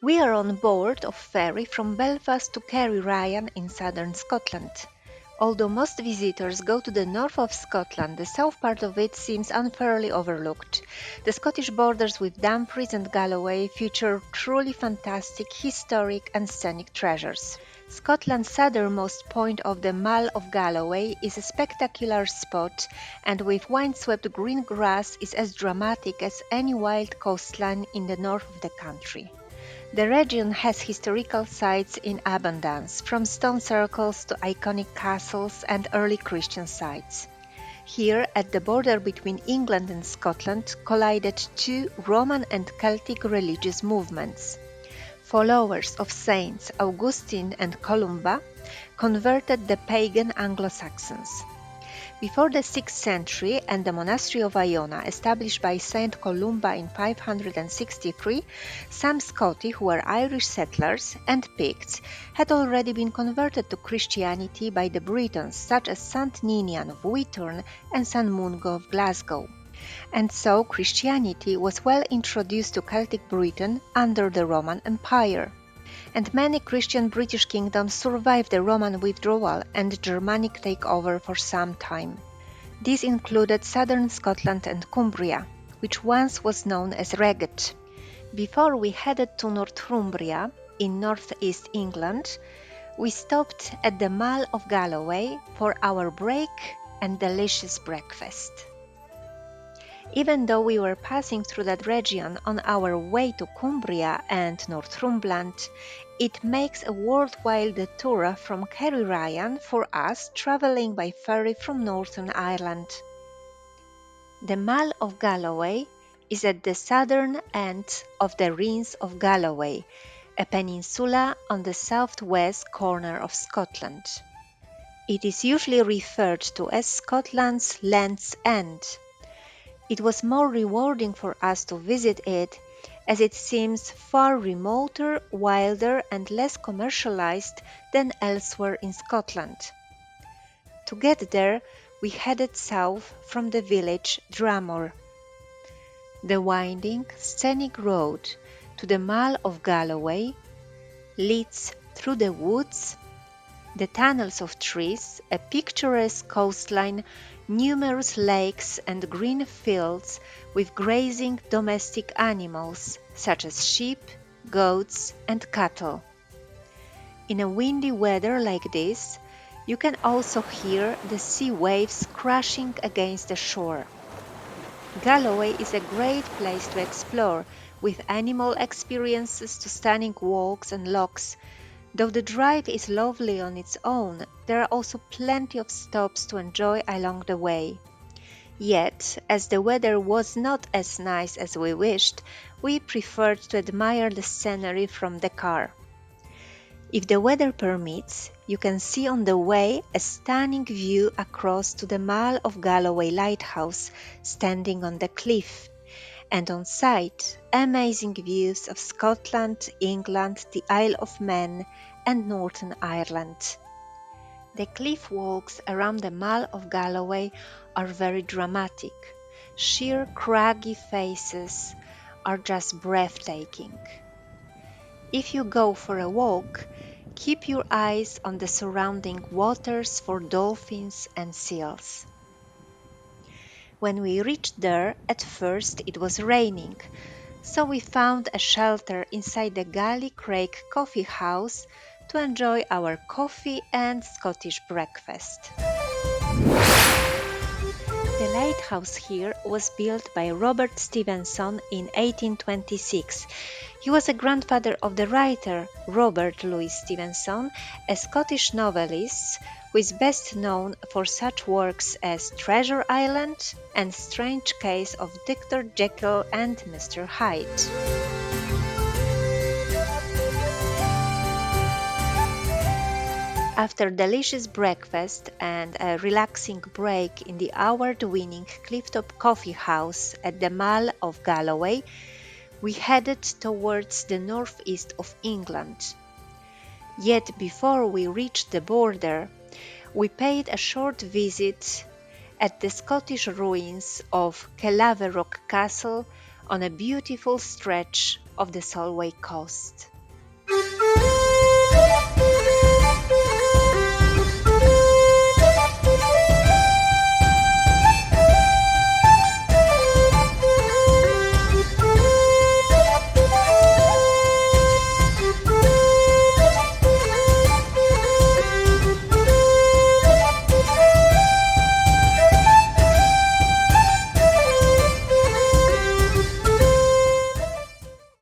We are on board of ferry from Belfast to Cairnryan in southern Scotland. Although most visitors go to the north of Scotland, the south part of it seems unfairly overlooked. The Scottish borders with Dumfries and Galloway feature truly fantastic, historic and scenic treasures. Scotland's southernmost point of the Mull of Galloway is a spectacular spot, and with windswept green grass is as dramatic as any wild coastline in the north of the country. The region has historical sites in abundance, from stone circles to iconic castles and early Christian sites. Here, at the border between England and Scotland, collided two Roman and Celtic religious movements. Followers of Saints Augustine and Columba converted the pagan Anglo-Saxons. Before the 6th century and the monastery of Iona, established by Saint Columba in 563, some Scoti, who were Irish settlers, and Picts had already been converted to Christianity by the Britons, such as St. Ninian of Whitturn and St. Mungo of Glasgow. And so Christianity was well introduced to Celtic Britain under the Roman Empire. And many Christian British kingdoms survived the Roman withdrawal and Germanic takeover for some time. These included southern Scotland and Cumbria, which once was known as Reged. Before we headed to Northumbria, in northeast England, we stopped at the Mull of Galloway for our break and delicious breakfast. Even though we were passing through that region on our way to Cumbria and Northumberland, it makes a worthwhile detour from Cairnryan for us travelling by ferry from Northern Ireland. The Mull of Galloway is at the southern end of the Rins of Galloway, a peninsula on the southwest corner of Scotland. It is usually referred to as Scotland's Land's End. It was more rewarding for us to visit it, as it seems far remoter, wilder and less commercialized than elsewhere in Scotland. To get there, we headed south from the village Dramor. The winding, scenic road to the Mull of Galloway leads through the woods, the tunnels of trees, a picturesque coastline, numerous lakes and green fields with grazing domestic animals such as sheep, goats and cattle. In a windy weather like this, you can also hear the sea waves crashing against the shore. Galloway is a great place to explore, with animal experiences to stunning walks and lochs. Though the drive is lovely on its own, there are also plenty of stops to enjoy along the way. Yet, as the weather was not as nice as we wished, we preferred to admire the scenery from the car. If the weather permits, you can see on the way a stunning view across to the Mull of Galloway lighthouse standing on the cliff, and on sight amazing views of Scotland, England, the Isle of Man and Northern Ireland. The cliff walks around the Mull of Galloway are very dramatic. Sheer craggy faces are just breathtaking. If you go for a walk, keep your eyes on the surrounding waters for dolphins and seals. When we reached there, at first it was raining, so we found a shelter inside the Gallie Craig Coffee House to enjoy our coffee and Scottish breakfast. The lighthouse here was built by Robert Stevenson in 1826. He was a grandfather of the writer Robert Louis Stevenson, a Scottish novelist who is best known for such works as Treasure Island and Strange Case of Dr. Jekyll and Mr. Hyde. After delicious breakfast and a relaxing break in the award-winning Clifftop Coffee House at the Mull of Galloway, we headed towards the northeast of England. Yet before we reached the border, we paid a short visit at the Scottish ruins of Calaverock Castle on a beautiful stretch of the Solway coast.